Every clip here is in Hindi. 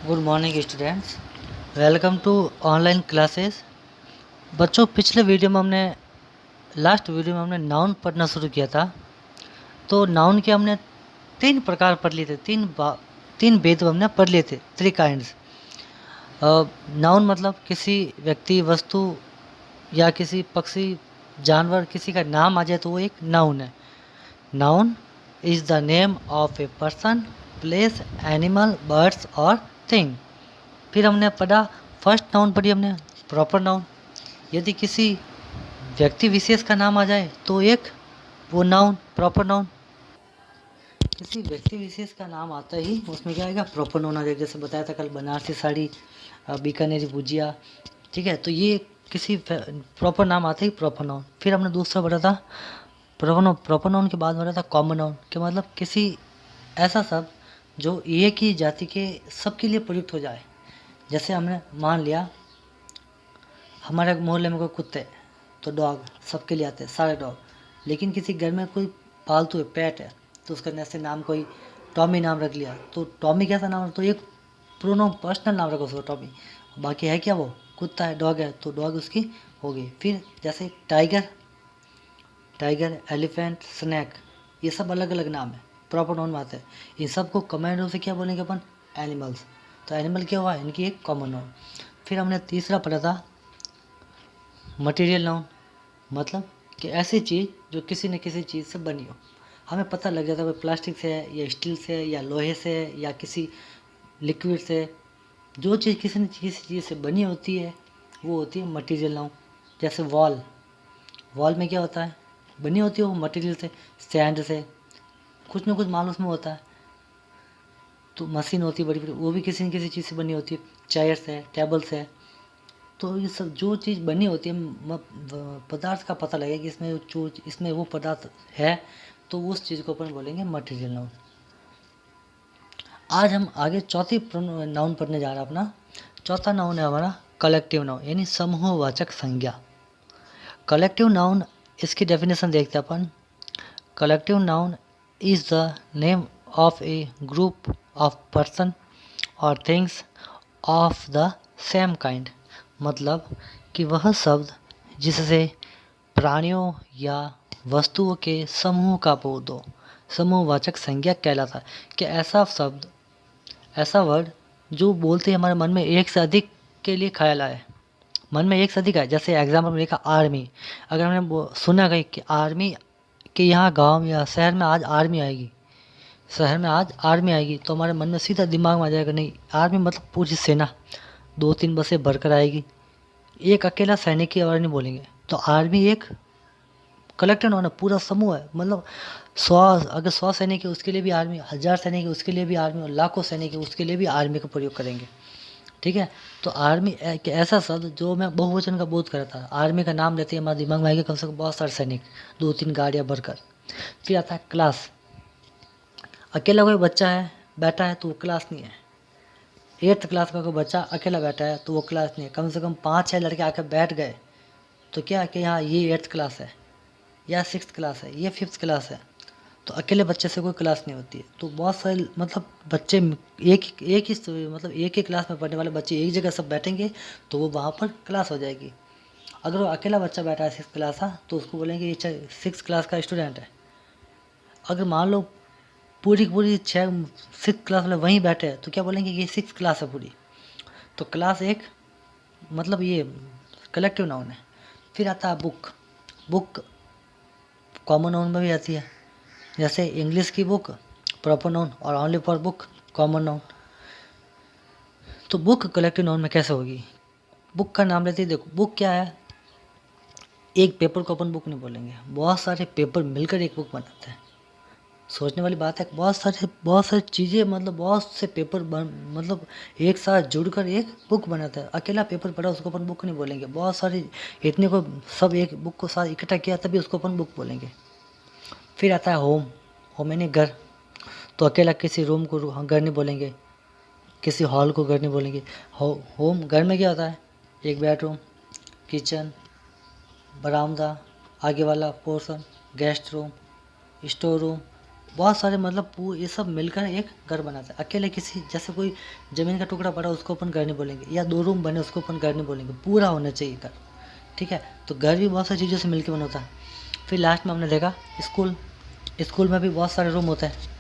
Good morning students, welcome to online classes. बच्चों, पिछले वीडियो में हमने लास्ट वीडियो में हमने नाउन पढ़ना शुरू किया था। तो नाउन के हमने तीन प्रकार पढ़ लिए थे, तीन भेद हमने पढ़ लिए थे, थ्री काइंड्स। नाउन मतलब किसी व्यक्ति, वस्तु या किसी पक्षी, जानवर, किसी का नाम आ जाए तो वो एक नाउन है। Noun is the name of a person, place, animal, birds और थिंग। फिर हमने पढ़ा, फर्स्ट नाउन पढ़ी हमने, प्रॉपर नाउन। यदि किसी व्यक्ति विशेष का नाम आ जाए तो एक वो नाउन, प्रॉपर नाउन। किसी व्यक्ति विशेष का नाम आता ही उसमें क्या आएगा, प्रॉपर नाउन आ जाएगा। जैसे बताया था कल, बनारसी साड़ी, बीकानेरी भुजिया, ठीक है। तो ये किसी प्रॉपर नाम आता ही प्रॉपर नाउन। फिर हमने दूसरा पढ़ा था प्रॉपर नाउन के बाद पढ़ा था कॉमन नाउन, के मतलब किसी ऐसा शब्द जो एक ही जाति के सबके लिए प्रयुक्त हो जाए। जैसे हमने मान लिया हमारे मोहल्ले में कोई कुत्ते हैं, तो डॉग सबके लिए आते हैं, सारे डॉग। लेकिन किसी घर में कोई पालतू है, पेट है, तो उसका जैसे नाम कोई टॉमी नाम रख लिया, तो टॉमी कैसा नाम, तो एक प्रोनो पर्सनल नाम रखो उसको टॉमी। बाकी है क्या, वो कुत्ता है, डॉग है, तो डॉग उसकी हो गई। फिर जैसे टाइगर, एलिफेंट, स्नैक, ये सब अलग अलग नाम है, प्रॉपर नाउन में आते हैं। इन सबको कमेंट रूप से क्या बोलेंगे अपन, एनिमल्स। तो एनिमल क्या हुआ, इनकी एक कॉमन नाउन। फिर हमने तीसरा पढ़ा था मटेरियल नाउन, मतलब कि ऐसी चीज़ जो किसी न किसी चीज़ से बनी हो। हमें पता लग जाता है प्लास्टिक से है या स्टील से है या लोहे से है या किसी लिक्विड से। जो चीज़ किसी न किसी चीज़ से बनी होती है वो होती है मटेरियल नाउन। जैसे वॉल में क्या होता है, बनी होती है वो मटेरियल से, सैंड से, कुछ ना कुछ माल उसमें होता है। तो मशीन होती है बड़ी बड़ी, वो भी किसी न किसी चीज़ से बनी होती है, चेयर से, टेबल से। तो ये सब जो चीज़ बनी होती है, पदार्थ का पता लगेगा कि इसमें वो पदार्थ है, तो उस चीज़ को अपन बोलेंगे मटेरियल नाउन। आज हम आगे चौथी नाउन पढ़ने जा रहे हैं। अपना चौथा नाउन है हमारा कलेक्टिव नाउन, यानी समूहवाचक संज्ञा। कलेक्टिव नाउन, इसकी डेफिनेशन देखते हैं अपन। Collective noun is the name of a group of person और things of the same kind, मतलब कि वह शब्द जिससे प्राणियों या वस्तुओं के समूह का बोध हो, समूहवाचक संज्ञा कहलाता है। कि ऐसा शब्द, ऐसा वर्ड जो बोलते ही हमारे मन में एक से अधिक के लिए ख्याल आए, मन में एक से अधिक आए। जैसे एग्जाम्पल में लिखा आर्मी, अगर हमने सुना गई कि आर्मी के यहाँ गांव या शहर में आज आर्मी आएगी, तो हमारे मन में सीधा दिमाग में आ जाएगा, नहीं, आर्मी मतलब पूरी सेना, 2-3 बसें भरकर आएगी। एक अकेला सैनिक की आवाज़ नहीं बोलेंगे। तो आर्मी एक कलेक्टिव नाउन है, पूरा समूह है। मतलब 100, अगर 100 सैनिक है उसके लिए भी आर्मी, 1000 सैनिक है उसके लिए भी आर्मी, और लाखों सैनिक है उसके लिए भी आर्मी का प्रयोग करेंगे, ठीक है। तो आर्मी एक ऐसा शब्द जो मैं बहुवचन का बोध करता था, आर्मी का नाम लेते ही हमारे दिमाग में आएगा कम से कम बहुत सारे सैनिक, 2-3 गाड़ियाँ भरकर। फिर आता है क्लास। अकेला कोई बच्चा है, बैठा है, तो वो क्लास नहीं है। 8th क्लास का कोई बच्चा अकेला बैठा है तो वो क्लास नहीं है। कम से कम 5-6 लड़के आकर बैठ गए तो क्या कि हाँ ये 8th क्लास है, या 6th क्लास है, ये 5th क्लास है। तो अकेले बच्चे से कोई क्लास नहीं होती है। तो बहुत सारे मतलब बच्चे एक ही क्लास में पढ़ने वाले बच्चे एक जगह सब बैठेंगे तो वो वहाँ पर क्लास हो जाएगी। अगर वो अकेला बच्चा बैठा है 6th क्लास का, तो उसको बोलेंगे ये 6th क्लास का स्टूडेंट है। अगर मान लो पूरी की पूरी 6th क्लास वाले वहीं बैठे हैं तो क्या बोलेंगे, ये 6th क्लास है पूरी। तो क्लास एक मतलब ये कलेक्टिव नाउन है। फिर आता है बुक कॉमन नाउन में भी आती है। जैसे इंग्लिश की बुक प्रॉपर नाउन और only for book common noun. तो बुक कलेक्टिव नाउन में कैसे होगी, बुक का नाम लेते ही देखो, बुक क्या है, एक पेपर को अपन बुक नहीं बोलेंगे, बहुत सारे पेपर मिलकर एक बुक बनाते हैं। सोचने वाली बात है, बहुत सारी चीज़ें, मतलब बहुत से पेपर मतलब एक साथ जुड़कर एक बुक बनाता है। अकेला पेपर पढ़ा उसको अपन बुक नहीं बोलेंगे, बहुत सारी इतने को सब एक बुक को साथ इकट्ठा किया तभी उसको अपन बुक बोलेंगे। फिर आता है होम यानी घर। तो अकेला किसी रूम को घर नहीं बोलेंगे, किसी हॉल को घर नहीं बोलेंगे। होम घर में क्या होता है, एक बेडरूम, किचन, बरामदा, आगे वाला portion, guest room, store room, बहुत सारे मतलब ये सब मिलकर एक घर बनाता है। अकेले किसी, जैसे कोई ज़मीन का टुकड़ा पड़ा उसको अपन घर नहीं बोलेंगे, या 2 रूम बने उसको अपन घर नहीं बोलेंगे, पूरा होना चाहिए घर। ठीक है, तो घर भी बहुत सारी चीज़ों से मिलकर बना होता है। फिर लास्ट में हमने देखा स्कूल। स्कूल में भी बहुत सारे रूम होते हैं।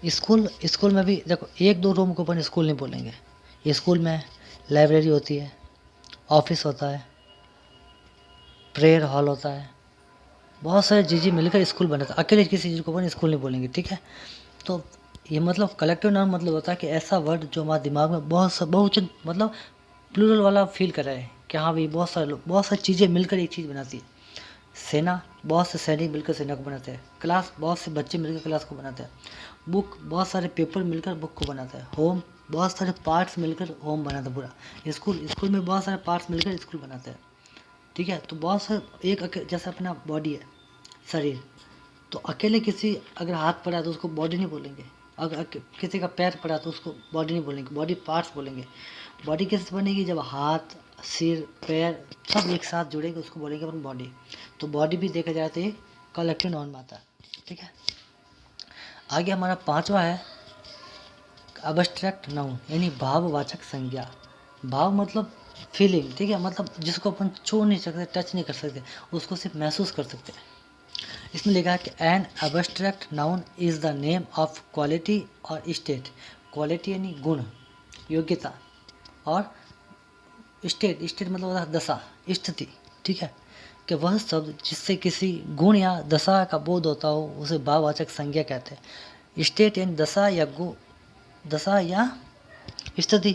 स्कूल स्कूल में भी देखो, 1-2 रूम को अपन स्कूल नहीं बोलेंगे। स्कूल में लाइब्रेरी होती है, ऑफिस होता है, प्रेयर हॉल होता है, बहुत सारी चीज़ें मिलकर स्कूल बनाता है। अकेले किसी चीज़ को अपन स्कूल नहीं बोलेंगे। ठीक है, तो ये मतलब कलेक्टिव नाउन मतलब होता है कि ऐसा वर्ड जो हमारे दिमाग में बहुवचन मतलब प्लूरल वाला फील कर रहा है कि हाँ भाई, बहुत सारे लोग, बहुत सारी चीज़ें मिलकर एक चीज़ बनाती है। सेना, बहुत से सैनिक मिलकर सेना को बनाते हैं। क्लास, बहुत से बच्चे मिलकर क्लास को बनाते हैं। बुक, बहुत सारे पेपर मिलकर बुक को बनाते हैं। होम, बहुत सारे पार्ट्स मिलकर होम बनाते हैं पूरा। स्कूल में बहुत सारे पार्ट्स मिलकर स्कूल बनाते हैं। ठीक है, तो बहुत सारे जैसे अपना बॉडी है, शरीर, तो अकेले किसी अगर हाथ पड़ा तो उसको बॉडी नहीं बोलेंगे। अगर किसी का पैर पड़ा तो उसको बॉडी नहीं बोलेंगे, बॉडी पार्ट्स बोलेंगे। बॉडी कैसे बनेगी? जब हाथ, सिर, पैर सब एक साथ जुड़ेंगे उसको बोलेंगे अपन बॉडी। तो बॉडी भी देखा जाए तो ये कलेक्टिव नाउन में आता है। ठीक है, आगे हमारा 5वां है अब्स्ट्रैक्ट नाउन, यानी भाववाचक संज्ञा। भाव मतलब फीलिंग। ठीक है, मतलब जिसको अपन छू नहीं सकते, टच नहीं कर सकते, उसको सिर्फ महसूस कर सकते हैं। इसमें लिखा है कि an abstract noun is the name of quality और स्टेट। क्वालिटी यानी गुण, योग्यता, और स्टेट मतलब होता है दशा, स्थिति। ठीक है, कि वह शब्द जिससे किसी गुण या दशा का बोध होता हो उसे भाववाचक संज्ञा कहते हैं। स्टेट यानी दशा या स्थिति,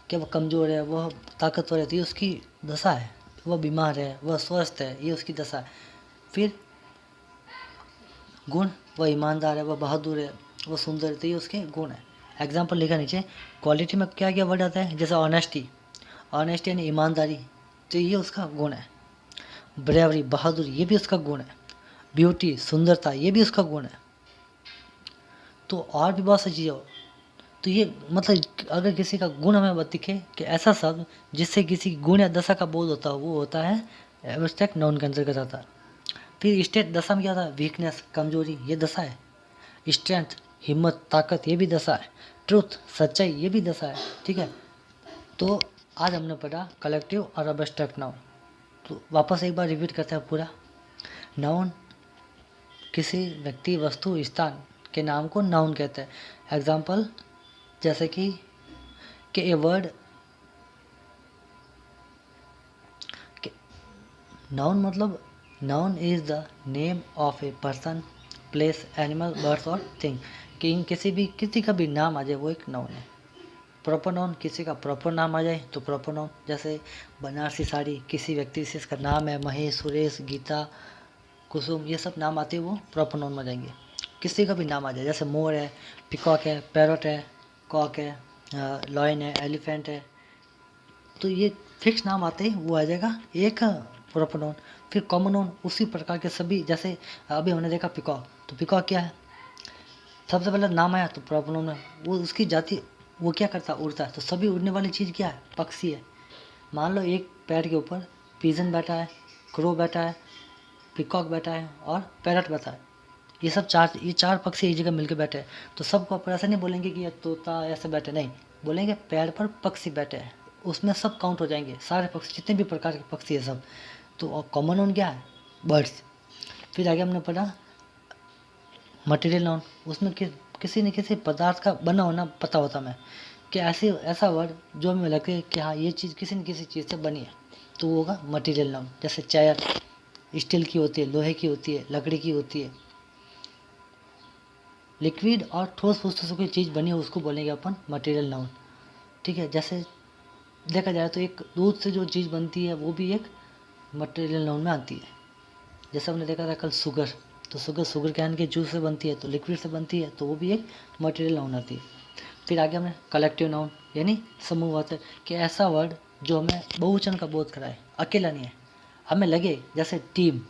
कि वह कमज़ोर है, वह ताकतवर है, तो ये उसकी दशा है। वह बीमार है, वह स्वस्थ है, ये उसकी दशा है। फिर गुण, वह ईमानदार है, वह बहादुर है, वह सुंदर है, तो ये उसके गुण है। एग्जाम्पल लिखा नीचे। क्वालिटी में क्या क्या वर्ड आता है? जैसे ऑनेस्टी यानी ईमानदारी, तो ये उसका गुण है। ब्रेवरी, बहादुर, ये भी उसका गुण है। ब्यूटी, सुंदरता, ये भी उसका गुण है। तो और भी बहुत सी चीज़ें हो, तो ये मतलब अगर किसी का गुण हमें दिखे कि ऐसा शब्द जिससे किसी गुण या दशा का बोध होता हो, वो होता है एब्स्ट्रैक्ट नाउन के अंतर्गत आता है। फिर स्टेट, दशा में क्या था? वीकनेस, कमजोरी, ये दशा है। स्ट्रेंथ, हिम्मत, ताकत, ये भी दशा है। ट्रूथ, सच्चाई, ये भी दशा है। ठीक है, तो आज हमने पढ़ा कलेक्टिव और एब्स्ट्रैक्ट नाउन। तो वापस एक बार रिपीट करते हैं पूरा। नाउन किसी व्यक्ति, वस्तु, स्थान के नाम को नाउन कहते हैं। एग्जाम्पल जैसे कि ए वर्ड, नाउन मतलब noun is the name of a person, place, animal, birds और थिंग। कि इन किसी का भी नाम आ जाए वो एक नाउन है। प्रॉपर नाउन, किसी का प्रॉपर नाम आ जाए तो प्रॉपर नाउन। जैसे बनारसी साड़ी किसी व्यक्ति विशेष का नाम है, महेश, सुरेश, गीता, कुसुम, ये सब नाम आते हैं वो प्रॉपर नाउन में जाएंगे। किसी का भी नाम आ जाए, जैसे मोर है, पिकॉक है, पैरट है, कॉक है, लॉयन है, एलिफेंट है, तो ये फिक्स नाम आते ही वो आ जाएगा एक प्रॉपर नाउन। फिर कॉमन नाउन उसी प्रकार के सभी, जैसे अभी हमने देखा पिकॉक, तो पिकॉक क्या है? सबसे पहले नाम आया तो प्रॉपर नाउन है। वो उसकी जाति, वो क्या करता है? उड़ता है। तो सभी उड़ने वाली चीज़ क्या है? पक्षी है। मान लो एक पेड़ के ऊपर पिजन बैठा है, क्रो बैठा है, पिकॉक बैठा है और पैरट बैठा है। ये चार पक्षी एक जगह मिलकर बैठे हैं। तो सबको अपन ऐसा नहीं बोलेंगे कि ये तोता ऐसे बैठे, नहीं बोलेंगे पेड़ पर पक्षी बैठे हैं, उसमें सब काउंट हो जाएंगे, सारे पक्षी, जितने भी प्रकार के पक्षी है सब। तो कॉमन नाउन क्या है? बर्ड्स। फिर आगे हमने पढ़ा मटेरियल नाउन, उसमें किसी न किसी पदार्थ का बना होना पता होता हमें, कि ऐसा वर्ड जो हमें लगे कि हाँ ये चीज़ किसी न किसी चीज़ से बनी है, तो वो होगा मटेरियल नाउन। जैसे चेयर स्टील की होती है, लोहे की होती है, लकड़ी की होती है। लिक्विड और ठोस वस्तु की चीज़ बनी हो उसको बोलेंगे अपन मटेरियल नाउन। ठीक है, जैसे देखा जाए तो एक दूध से जो चीज़ बनती है वो भी एक मटेरियल नाउन में आती है। जैसे हमने देखा था कल शुगर, तो शुगर कैन के जूस से बनती है, तो लिक्विड से बनती है, तो वो भी एक मटेरियल नाउन आती है। फिर आगे हमने कलेक्टिव नाउन यानी समूहवाचक, कि ऐसा वर्ड जो हमें बहुवचन का बोध कराए, अकेला नहीं है। हमें लगे जैसे टीम,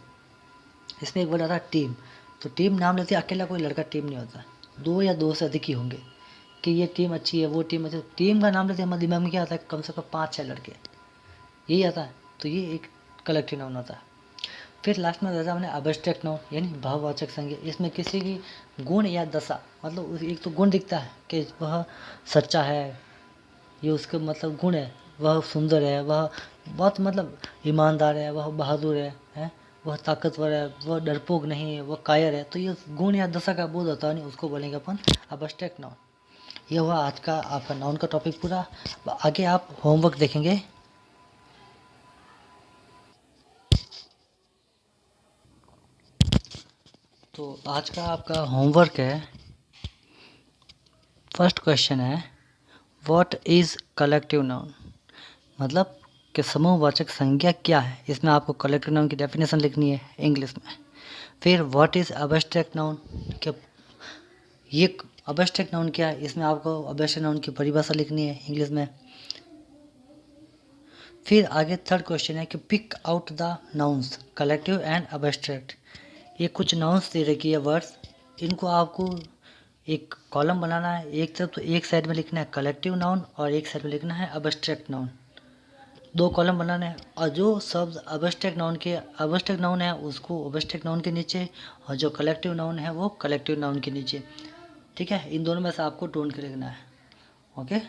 इसमें एक वर्ड आता है टीम, तो टीम नाम लेते हैं, अकेला कोई लड़का टीम नहीं होता, दो या दो से अधिक ही होंगे, कि ये टीम अच्छी है, वो टीम अच्छी है। टीम का नाम लेते हैं हमारे दिमाग में क्या आता है? कम से कम 5-6 लड़के, यही आता है। तो ये एक कलेक्टिव नाउन आता है। फिर लास्ट में रहता है अपने अब्स्ट्रैक्ट नाउन यानी भाववाचक संज्ञा। इसमें किसी की गुण या दशा, मतलब एक तो गुण दिखता है कि वह सच्चा है, ये उसके मतलब गुण है, वह सुंदर है, वह बहुत मतलब ईमानदार है, वह बहादुर है, वह ताकतवर है, वह डरपोक नहीं है, वह कायर है। तो ये गुण या दशा का बोध होता है नहीं, उसको बोलेंगे अपन अब्स्ट्रैक्ट नाउन। ये हुआ आज का आपका नाउन का टॉपिक पूरा। आगे आप होमवर्क देखेंगे। तो आज का आपका होमवर्क है, फर्स्ट क्वेश्चन है व्हाट इज़ कलेक्टिव नाउन, मतलब कि समूहवाचक संज्ञा क्या है। इसमें आपको कलेक्टिव नाउन की डेफिनेशन लिखनी है इंग्लिश में। फिर व्हाट इज़ अब्स्ट्रैक्ट नाउन, कि ये अब्स्ट्रैक्ट नाउन क्या है, इसमें आपको अब्स्ट्रैक्ट नाउन की परिभाषा लिखनी है इंग्लिश में। फिर आगे थर्ड क्वेश्चन है कि pick out the nouns collective and abstract. ये कुछ नाउन्स दे रखी है वर्ड्स, इनको आपको एक कॉलम बनाना है, एक तरफ तो एक साइड में लिखना है कलेक्टिव नाउन और एक साइड में लिखना है अब्स्ट्रैक्ट नाउन। दो कॉलम बनाने हैं और जो शब्द अब्स्ट्रैक्ट नाउन है उसको अब्स्ट्रैक्ट नाउन के नीचे, और जो कलेक्टिव नाउन है वो कलेक्टिव नाउन के नीचे। ठीक है, इन दोनों में से आपको ढूंढ के लिखना है। ओके।